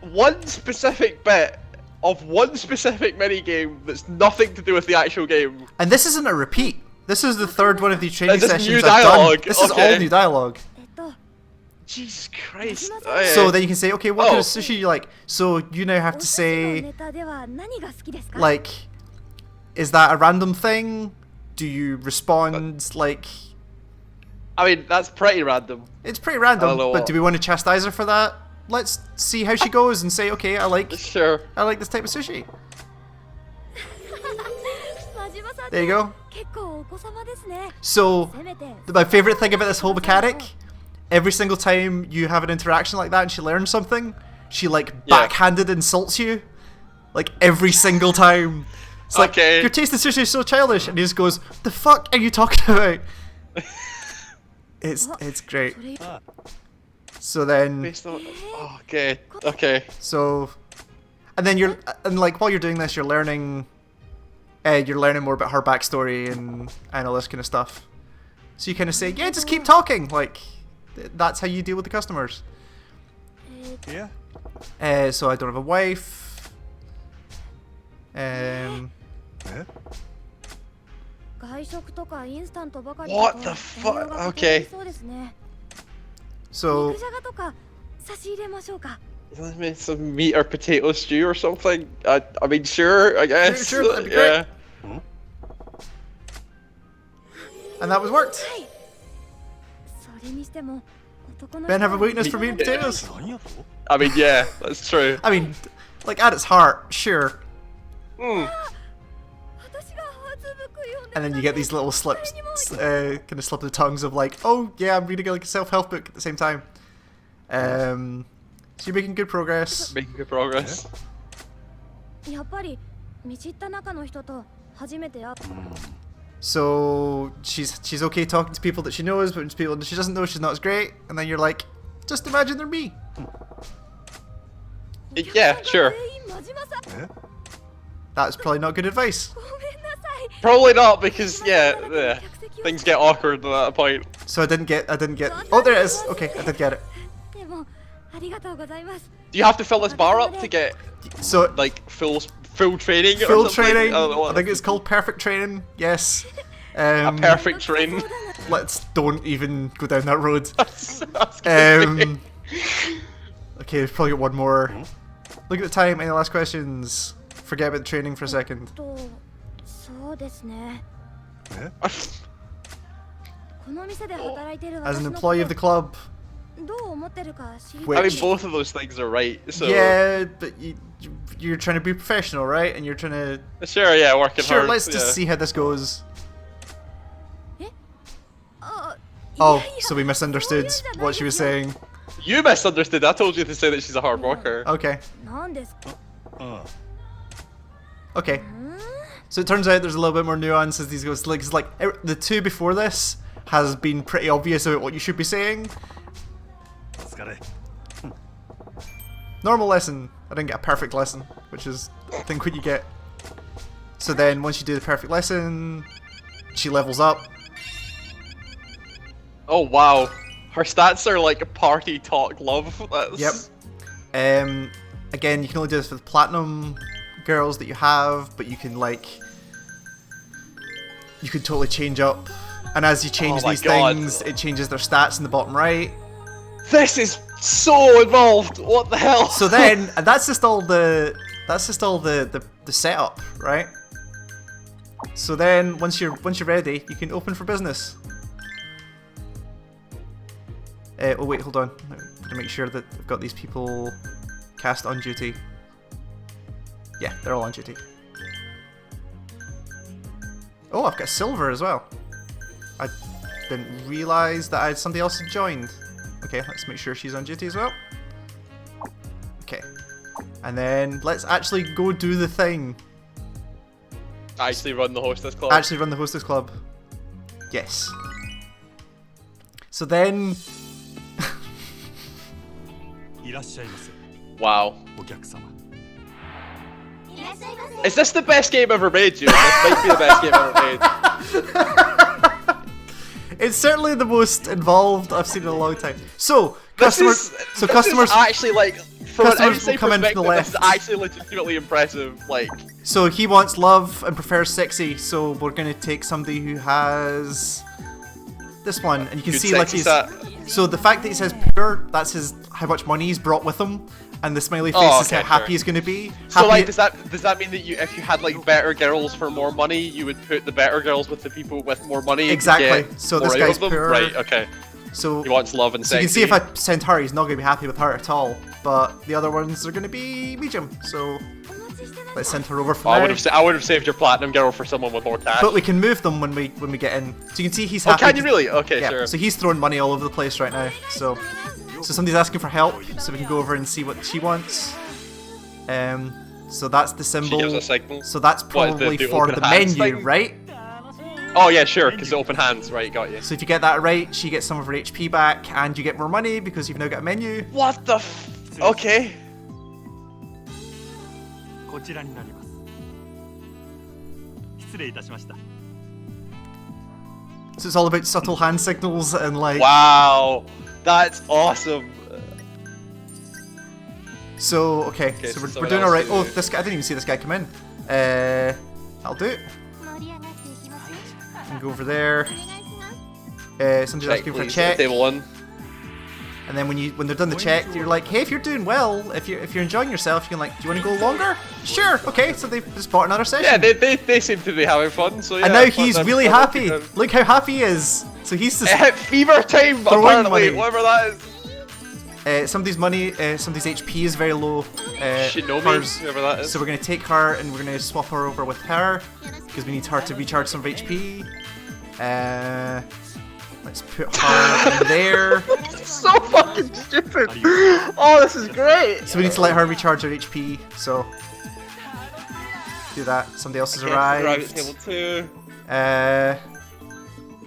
one specific bit of one specific minigame that's nothing to do with the actual game. And this isn't a repeat. This is the third one of these training This is sessions new I've done. dialogue, This is all okay. new dialogue. Jesus Christ. So then you can say, okay, what kind of sushi you like? So you now have to say, like, is that a random thing? Do you respond like... I mean, that's pretty random. It's pretty random, know but what. do we want to chastise her for that? Let's see how she goes and say, okay, I like Sure. this type of sushi. There you go. So, my favourite thing about this whole mechanic, every single time you have an interaction like that and she learns something, she like backhanded insults you. Like every single time. It's like, your taste of sushi is so childish, and he just goes, the fuck are you talking about? It's great. So then Okay. so and then like while you're doing this you're learning more about her backstory and all this kind of stuff. So you kind of say, yeah, just keep talking, like that's how you deal with the customers. Yeah. So I don't have a wife. What the fuck? Okay. So Let's make some meat or potato stew or something. I mean, sure, I guess. Sure, that'd be yeah. great. And that was worked. Ben have a weakness for meat and potatoes. I mean, yeah, that's true. I mean, like at its heart, sure. And then you get these little slips, kind of slip of the tongues of like, oh yeah, I'm reading like a self-help book at the same time. So you're making good progress. Making good progress. So she's okay talking to people that she knows, but people that she doesn't know, she's not as great. And then you're like, just imagine they're me. Yeah, sure. That's probably not good advice. Probably not, because yeah, things get awkward at that point. So I didn't get. Oh, there it is. Okay, I did get it. Do you have to fill this bar up to get So like full training? full or something? training. I I think it's called perfect training. Yes. a perfect train. Don't even go down that road. That's gonna be- Okay, we've probably got one more. Look at the time. Any last questions? Forget about the training for a second. As an employee of the club, I mean, both of those things are right. So yeah, but you're trying to be professional, right? And you're trying to sure, yeah, working hard. let's yeah. just see how this goes. Oh, so we misunderstood what she was saying. You misunderstood. I told you to say that she's a hard worker. Okay. Okay. So it turns out there's a little bit more nuance as these goes. Like, the two before this has been pretty obvious about what you should be saying. Normal lesson. I didn't get a perfect lesson, which is I think what you get. So then once you do the perfect lesson, she levels up. Oh wow, her stats are like a party talk love. That's... Yep. Again, you can only do this with platinum girls that you have, but you can you could totally change up. And as you change these things, it changes their stats in the bottom right. This is so involved. What the hell? So then, and that's just all the setup, right? So then, once you're ready, you can open for business. Oh wait, hold on. I'm gonna make sure that I've got these people cast on duty. Yeah, they're all on duty. Oh, I've got silver as well. I didn't realise that somebody else had joined. Okay, let's make sure she's on duty as well. Okay. And then let's actually go do the thing. Actually run the hostess club. Actually run the hostess club. Yes. So then... Wow. Is this the best game ever made, Jude? This might be the best game ever made. It's certainly the most involved I've seen in a long time. So, This customers is actually like from an Customers outside will come in from the perspective, this is left. actually legitimately impressive. Like, So he wants love and prefers sexy, so we're gonna take somebody who has this one, and you can good see like sexy he's. stat. So the fact that he says poor, that's his how much money he's brought with him, and the smiley face Oh, is how okay, happy sure. he's gonna be. So Happy- like, does that mean that if you had like better girls for more money, you would put the better girls with the people with more money? and Exactly. get So more this out guy's of them? poor. Right. Okay. so He wants love and so you sexy. can see if I send her, he's not gonna be happy with her at all. But the other ones are gonna be medium. So let's send her over for I now. would have saved your platinum girl for someone with more cash. But we can move them when we get in. So you can see he's Oh, happy. can you really? Okay, Yeah. sure. So he's throwing money all over the place right now. So somebody's asking for help. So we can go over and see what she wants. So that's the She symbol. gives a signal. So that's What is probably the for open the hands menu, thing? right? Oh yeah, sure. Because the open hands. Right, got you. So if you get that right, she gets some of her HP back, and you get more money because you've now got a menu. What the? Okay. こちらになります。失礼いたしました。 So it's all about subtle hand signals and like. Wow, that's awesome. So okay, Okay, so so we're someone doing else all right. to- Oh, this guy! I didn't even see this guy come in. I'll do it. And go over there. Somebody's asking for a please, check. Table 1. And then when they're done the check, you're like, hey, if you're doing well, if you're enjoying yourself, you can like, do you want to go longer? Sure. Okay. So they've just bought another session. Yeah, they seem to be having fun. So yeah. and now that's- he's that's- really that's happy. good. Look how happy he is. So he's just It hit fever time Throwing apparently. money. Whatever that is. somebody's money, somebody's HP is very low. Shinobi, hers. whoever that is. So we're gonna take her and we're gonna swap her over with her because we need her to recharge some of HP. Let's put her in there. So fucking stupid. Oh, this is great. So we need to let her recharge her HP. So do that. Somebody else has Arrive at arrived. table 2. Uh,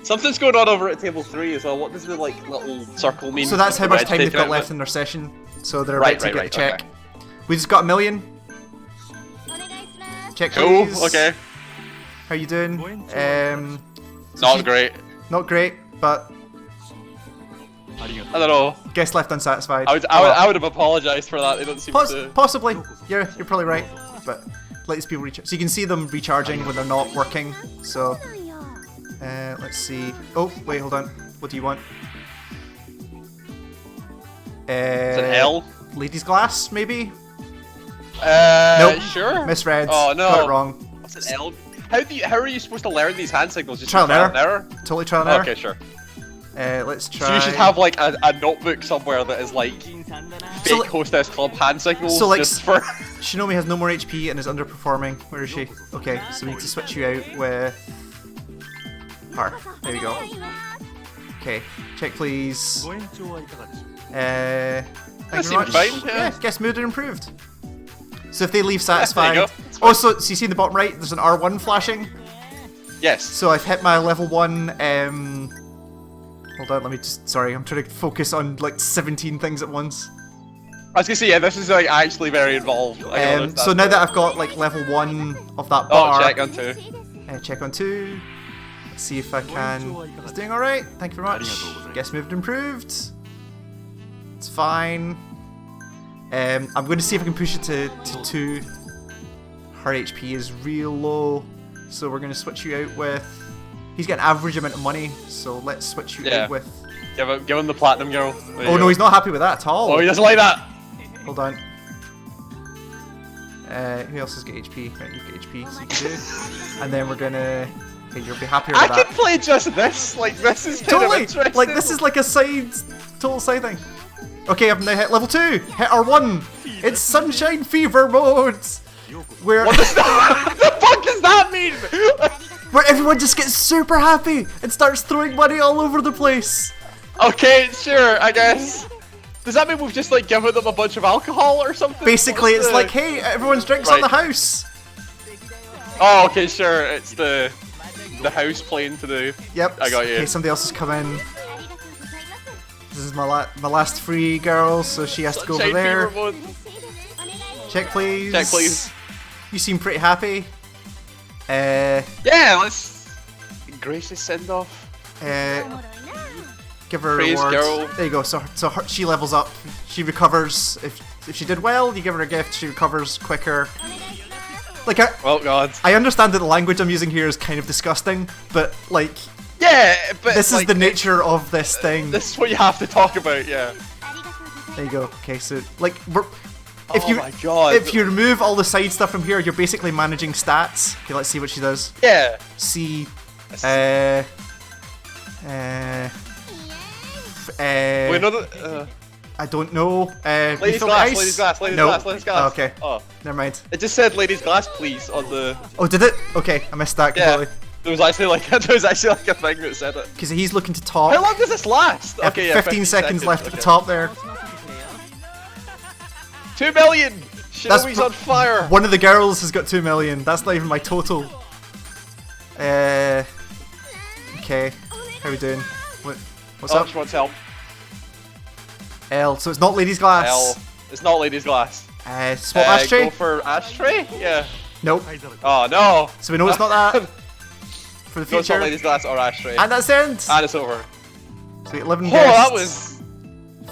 Something's going on over at table 3 as well. What does the like little circle mean? so that's how The much red time they've taken got out left with? in their session. So they're Right, about to right, get right, the check. We just got a million. Check Cool. please. Okay. How you doing? So Not she- great. Not great, but ありがとう。 I don't know. guest left unsatisfied. I would have apologized for that. They don't seem to. Possibly. You're probably right. But let these people recharge. So you can see them recharging when they're not working. So let's see. Oh wait, hold on. What do you want? It's an L. Ladies glass, maybe? Nope. Nope. Sure. Misread. Oh no. Got it wrong. What's an L? How are you supposed to learn these hand signals? Just Trial and through error. Totally trial and error. Okay, sure. Let's try. So you should have like a notebook somewhere that is like fake So, like- hostess club hand signals. so, like, just for. Shinomi has no more HP and is underperforming. Where is she? Okay, so we need to switch you out with her. There you go. Okay, check please. ご延長はいかがでしょう。 Thank you seems very much. fine, yeah. Guest mood improved. So if they leave There you satisfied. go. That's fine. Also, so you see in the bottom right, there's an R1 flashing. Yes. So I've hit my level 1. Hold on, let me just. Sorry, I'm trying to focus on like 17 things at once. I was gonna say, yeah, this is like actually very involved. I can understand So now that I've got like level 1 of that Oh, bar. check on 2. Check on 2. Let's see if I can. It's doing alright. Thank you very much. Guest moved improved. It's fine. I'm going to see if I can push it to 2. Her HP is real low. So we're going to switch you out with. He's got an average amount of money. So let's switch you Yeah. out with. Give him the platinum girl. There you Oh no, go. he's not happy with that at all. Oh, he doesn't like that. Hold on. Who else has got HP? Right, you've got HP, so you can do. And then we're gonna. Okay, you'll be happier I with that. can play just this. Like this is kind of Totally! interesting. Like, this is like a total side thing. Okay, I've now hit level 2! Hit R1! It's Sunshine Fever mode! Where, What does that? What the fuck does that mean? where everyone just gets super happy and starts throwing money all over the place! Okay, sure, I guess. Does that mean we've just like given them a bunch of alcohol or something? Basically, What's it's the- like, hey, everyone's drinks on Right. the house! Oh, okay, sure. It's the house playing to the. Yep. I got you. Okay, somebody else has come in. This is my last free girl, so she has to go over Sunshine there. Fever mode. Check please. Check, please. You seem pretty happy. Yeah, let's. Gracious send off. Give her a Praise reward. girl. There you go. So she levels up. She recovers if if she did well, you give her a gift. She recovers quicker. Like, Oh god. I understand that the language I'm using here is kind of disgusting, but like, Yeah, but this is like, the nature of this thing. This is what you have to talk about. Yeah. There you go. Okay, so like, Oh my god. if you remove all the side stuff from here, you're basically managing stats. Okay, let's see what she does. Yeah. See, Wait, no, I don't know. ladies refill the glass, ice? ladies glass, ladies No. glass, ladies glass. Okay. Oh, Never mind. it just said ladies glass, please on the. Oh, did it? Okay, I missed that Yeah. completely. There was actually like a thing that said it. Because he's looking to talk. How long does this last? Okay, yeah, 15 seconds left at the okay. top there. 2 million. That's Shinobi's on fire. One of the girls has got 2 million. That's not even my total. Okay. How are we doing? What's Oh, up? she wants help. L. So it's not ladies glass. L. It's not ladies glass. Swap ashtray? Go for ashtray? Yeah. Nope. Oh no. So we know it's not that. For the No, it's not future. ladies glass or ashtray. And that's the end. And it's over. So we get 11 Oh, guests. that was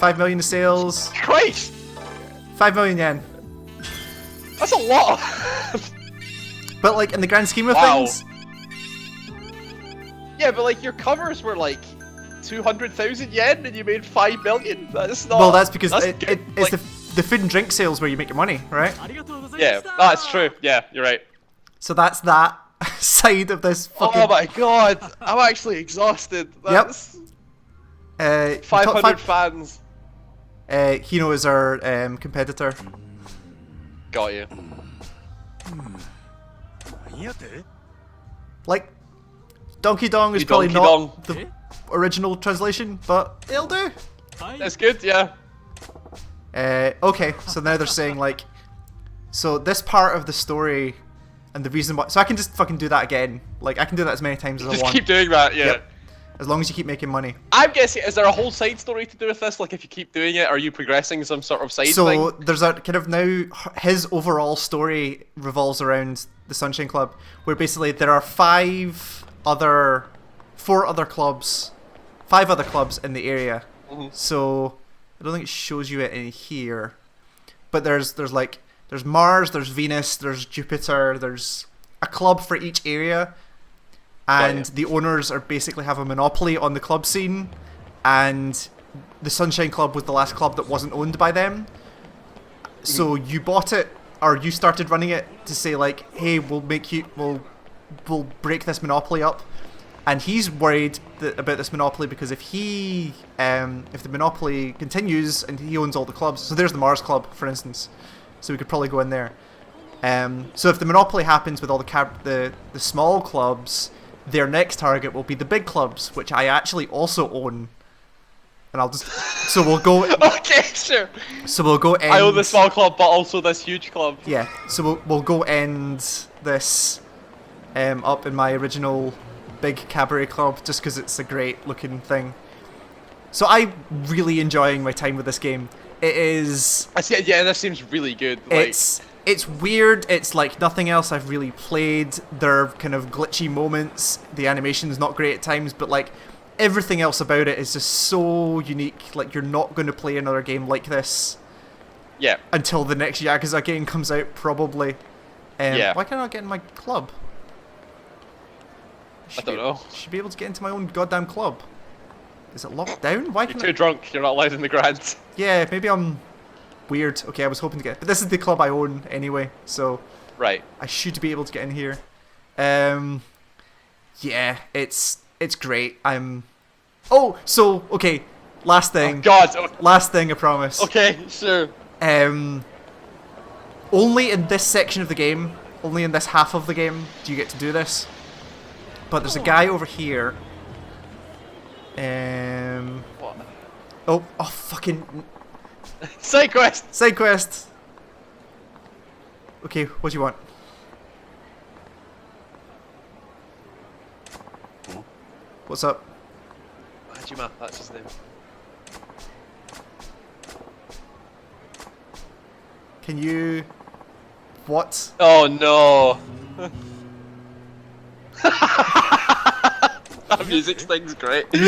5 million in sales. Christ. 5 million yen. That's a lot. But like in the grand scheme of Wow. things, Yeah, but like your covers were like 200,000 yen and you made 5 million. That's not. well, that's because that's it's good. Like, the food and drink sales where you make your money, right? yeah, that's true. Yeah, you're right. So that's that side of this fucking. Oh my god, I'm actually exhausted. That's top 500 fans. Hino is our competitor. Got you. Like, Donkey Dong is You probably Donkey not Dong. the original translation, but it'll do. That's good, yeah. Okay, so now they're saying like, so this part of the story and the reason why. So I can just fucking do that again. Like I can do that as many times as I Just want. keep doing that, yeah. Yep. As long as you keep making money. I'm guessing, is there a whole side story to do with this? Like if you keep doing it, are you progressing some sort of side So thing? there's a kind of now his overall story revolves around the Sunshine Club, where basically there are 5 other clubs in the area. So I don't think it shows you it in here, but there's Mars, there's Venus, there's Jupiter, there's a club for each area, and the owners are basically have a monopoly on the club scene, and the Sunshine Club was the last club that wasn't owned by them. So you bought it, or you started running it to say like, hey, we'll break this monopoly up. And he's worried about this monopoly because if the monopoly continues and he owns all the clubs, so there's the Mars Club, for instance, so we could probably go in there. So if the monopoly happens with all the small clubs, their next target will be the big clubs, which I actually also own. And I'll just so we'll go. Okay, sure. So we'll go end. I own the small club, but also this huge club. Yeah. So we'll go end this up in my original big cabaret club just because it's a great looking thing. So I'm really enjoying my time with this game. It is. I see. Yeah, this seems really good. Like, It's weird. It's like nothing else I've really played. There are kind of glitchy moments. The animation's not great at times, but like everything else about it is just so unique. Like you're not going to play another game like this. Yeah. Until the next Yakuza game comes out, probably. Yeah. Why can't I get in my club? I don't know. Should be able to get into my own goddamn club. Is it locked down? Why You're can't too drunk. You're not allowed in the grand. Yeah, maybe I'm weird. Okay, I was hoping to get, but this is the club I own anyway, so Right. I should be able to get in here. Yeah, it's great. Oh, so okay, last thing. Oh, God. Last thing, I promise. Okay, sure. Only in this section of the game, only in this half of the game, do you get to do this. But there's a guy over here. What? Oh, fucking Side quest. side quest. Okay, what do you want? What's up? Hajima, that's his name. Can you? What? Oh no. That music thing's great. The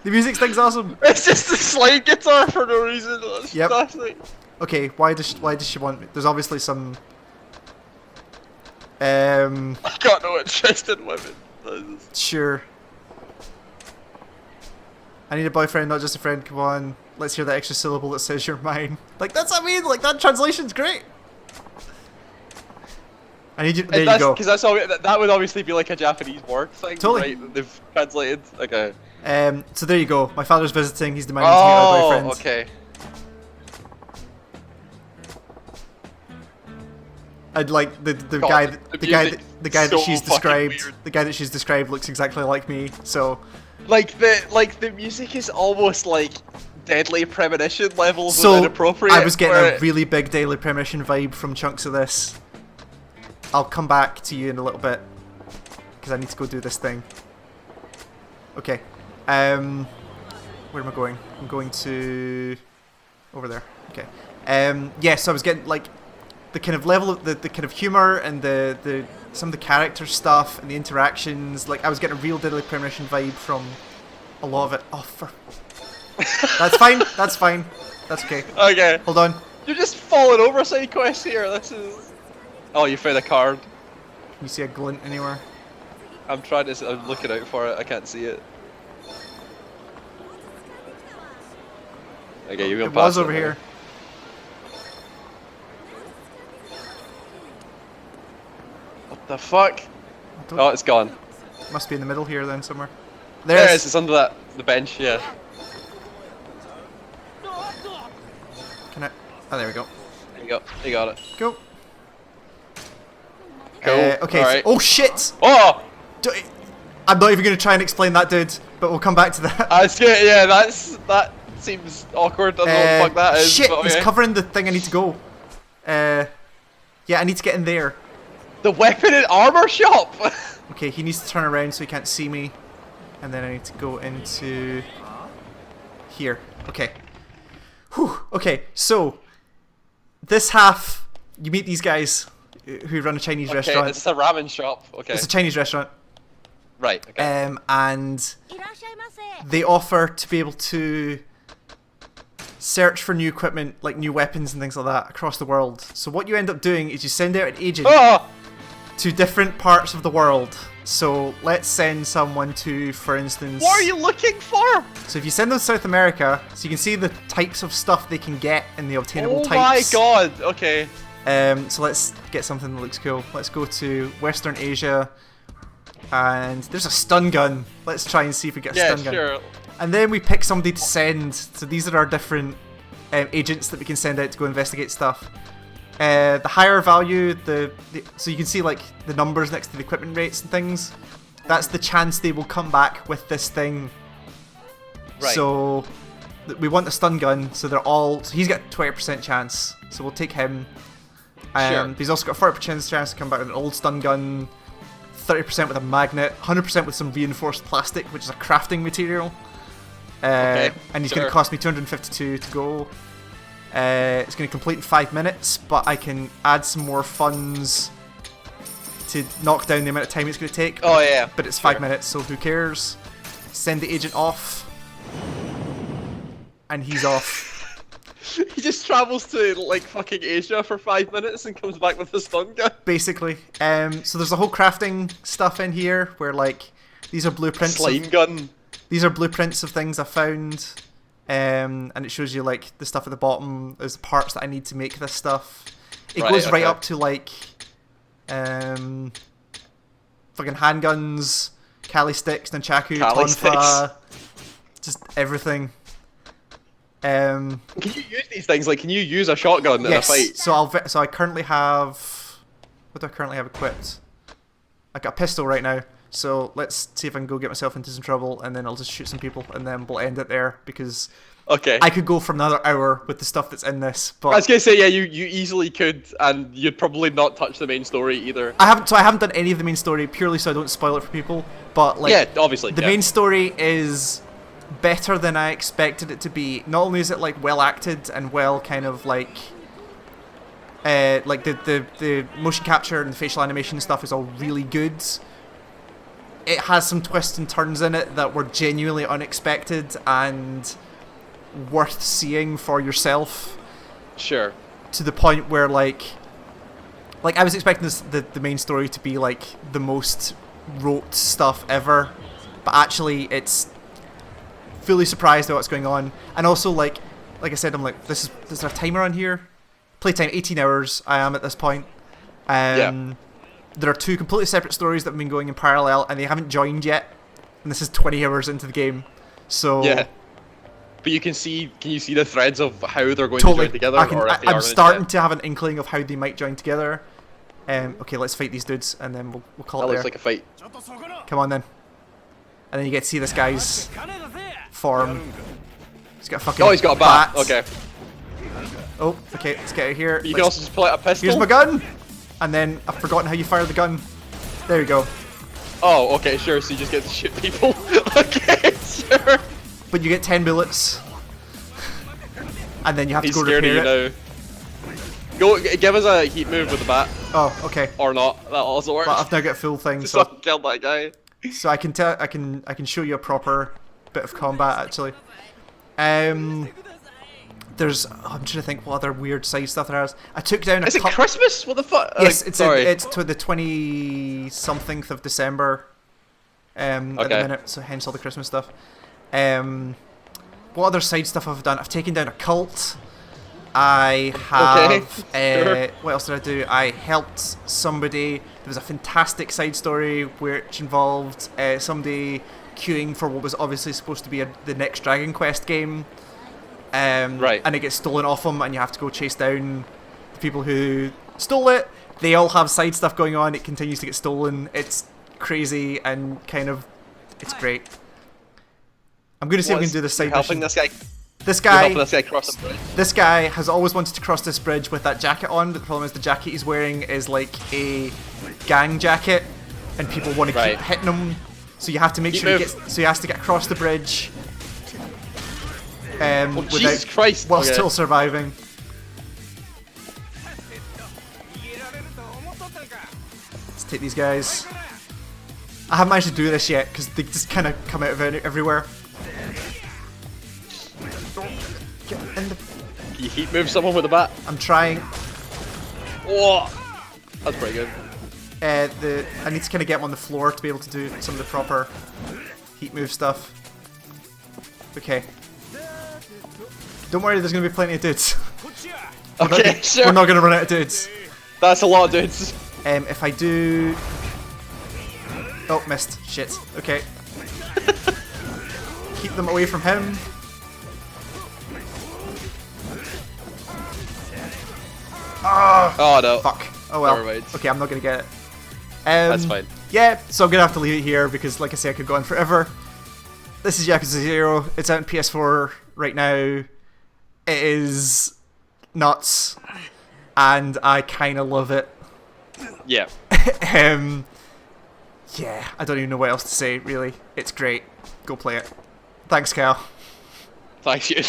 music thing's awesome. It's just the slide guitar for no reason. That's Yep. fantastic. Okay, why does she want me? There's obviously some. I got no interest in women. Sure. I need a boyfriend, not just a friend. Come on, let's hear that extra syllable that says you're mine. Like that's what I mean. Like that translation's great. I need you. There you go. Because that would obviously be like a Japanese work thing, Totally. right? That they've translated. Okay. So there you go. My father's visiting. He's demanding to meet my boyfriend. Oh, okay. I'd like the God, guy the that so she's fucking described. weird. The guy that she's described looks exactly like me. So Like the music is almost like Deadly Premonition levels so of inappropriate. I was getting where a really big Daily Premonition vibe from chunks of this. I'll come back to you in a little bit because I need to go do this thing. Okay. Where am I going? I'm going to over there. Okay. Yeah. So I was getting like the kind of level of the kind of humor and the some of the character stuff and the interactions. Like I was getting a real Deadly Premonition vibe from a lot of it. Oh, that's fine. That's fine. That's okay. Okay. Hold on. You're just falling over side quests here. This is. Oh, you found a card. Can you see a glint anywhere? I'm trying to. I'm looking out for it. I can't see it. Okay, you're going It past was over now. here. What the fuck? Don't- Oh, it's gone. Must be in the middle here then somewhere. There There it it is. is. It's under the bench. Yeah. Can I? Oh, there we go. There you go. You got it. Go. Cool. Okay. All right. Oh shit! Oh, I'm not even gonna try and explain that, dude. But we'll come back to that. that's good. Yeah, that seems awkward. I don't know what the fuck that is. Shit! but He's okay. covering the thing I need to go. Yeah, I need to get in there. The weapon and armor shop. Okay, he needs to turn around so he can't see me, and then I need to go into here. Okay. Whew. Okay, so this half, you meet these guys who run a Chinese Okay, restaurant. it's a ramen shop. Okay. It's a Chinese restaurant. Right. Okay. And they offer to be able to search for new equipment, like new weapons and things like that, across the world. So what you end up doing is you send out an agent Oh! to different parts of the world. So let's send someone to, for instance... What are you looking for? So if you send them to South America, so you can see the types of stuff they can get and the obtainable Oh types. my god. Okay. So let's get something that looks cool. Let's go to Western Asia. And there's a stun gun. Let's try and see if we get a Yeah, stun gun. sure. And then we pick somebody to send. So these are our different agents that we can send out to go investigate stuff. The higher value, so you can see like the numbers next to the equipment rates and things. That's the chance they will come back with this thing. Right. So we want the stun gun. So they're all. So he's got a 20% chance. So we'll take him. Sure. He's also got a 40% chance to come back with an old stun gun. 30% with a magnet, 100% with some reinforced plastic, which is a crafting material. Okay, And he's going sure. to cost me 252 to go. It's going to complete in 5 minutes, but I can add some more funds to knock down the amount of time it's going to take. Oh yeah. But it's sure. 5 minutes, so who cares? Send the agent off. And he's off. He just travels to like fucking Asia for 5 minutes and comes back with a stun gun. Basically. So there's a whole crafting stuff in here where like these are blueprints. Slime gun. These are blueprints of things I found, and it shows you like the stuff at the bottom is the parts that I need to make this stuff. It Right, goes right okay. up to like, fucking handguns, Kali sticks, nunchaku, Kali tonfa, just everything. Can you use these things? Like, can you use a shotgun in a Yes. fight? So I currently have. What do I currently have equipped? I got a pistol right now. So let's see if I can go get myself into some trouble, and then I'll just shoot some people, and then we'll end it there because Okay. I could go for another hour with the stuff that's in this. But I was gonna say, yeah, you easily could, and you'd probably not touch the main story either. I haven't done any of the main story purely so I don't spoil it for people. But like, Yeah, obviously. the yeah. main story is better than I expected it to be. Not only is it like well acted and well kind of like the motion capture and the facial animation stuff is all really good. It has some twists and turns in it that were genuinely unexpected and worth seeing for yourself. Sure. To the point where like I was expecting the main story to be like the most rote stuff ever, but actually it's fully surprised at what's going on. And also like I said, I'm like, is there a timer on here? Playtime 18 hours I am at this point. There are 2 completely separate stories that have been going in parallel and they haven't joined yet, and this is 20 hours into the game. So yeah. But can you see the threads of how they're going totally to join together? I'm starting to have an inkling of how they might join together. Okay, let's fight these dudes and then we'll call That it there. looks like a fight. Come on then. And then you get to see this guy's form. He's got a fucking He's got a bat. Okay. Oh, okay, let's get out of here. You can also just pull out a pistol. Here's my gun! And then I've forgotten how you fire the gun. There you go. Oh, okay, sure, so you just get to shoot people. Okay, sure. But you get 10 bullets. And then you have He's to go scared repair of it. you now. Go, give us a heat move with the bat. Oh, okay. Or not, that also works. But I've now got a full thing, Just so fucking kill that guy. I can show you a proper bit of combat actually. There's I'm trying to think what other weird side stuff there is. I took down a Is it Christmas? What the fuck? Yes, Like, it's sorry. it's to the 20-something of December. At the minute, so hence all the Christmas stuff. What other side stuff have I done? I've taken down a cult. I have. Sure. What else did I do? I helped somebody. There was a fantastic side story which involved somebody queuing for what was obviously supposed to be the next Dragon Quest game. Right. And it gets stolen off them, and you have to go chase down the people who stole it. They all have side stuff going on. It continues to get stolen. It's crazy and it's great. I'm going to see if I can do the side helping mission. this guy. Helping this guy cross the bridge. This guy has always wanted to cross this bridge with that jacket on, but the problem is the jacket he's wearing is like a gang jacket, and people want to keep hitting him. So you have to make sure he gets. So he has to get across the bridge. Jesus Christ! While still surviving. Let's take these guys. I haven't managed to do this yet because they just kind of come out of everywhere. Get in the... You heat move someone with a bat. I'm trying. Oh, that's pretty good. I need to kind of get him on the floor to be able to do some of the proper heat move stuff. Okay. Don't worry, there's going to be plenty of dudes. Okay, sure. We're not going to run out of dudes. That's a lot of dudes. If I do... Oh, missed. Shit. Okay. Keep them away from him. Oh no. Fuck. Oh well. Never mind. Okay, I'm not going to get it. That's fine. Yeah, so I'm going to have to leave it here because, like I say, I could go on forever. This is Yakuza 0. It's out on PS4 right now. It is nuts, and I kind of love it. Yeah. Yeah, I don't even know what else to say, really. It's great. Go play it. Thanks, Cal. Thanks, you.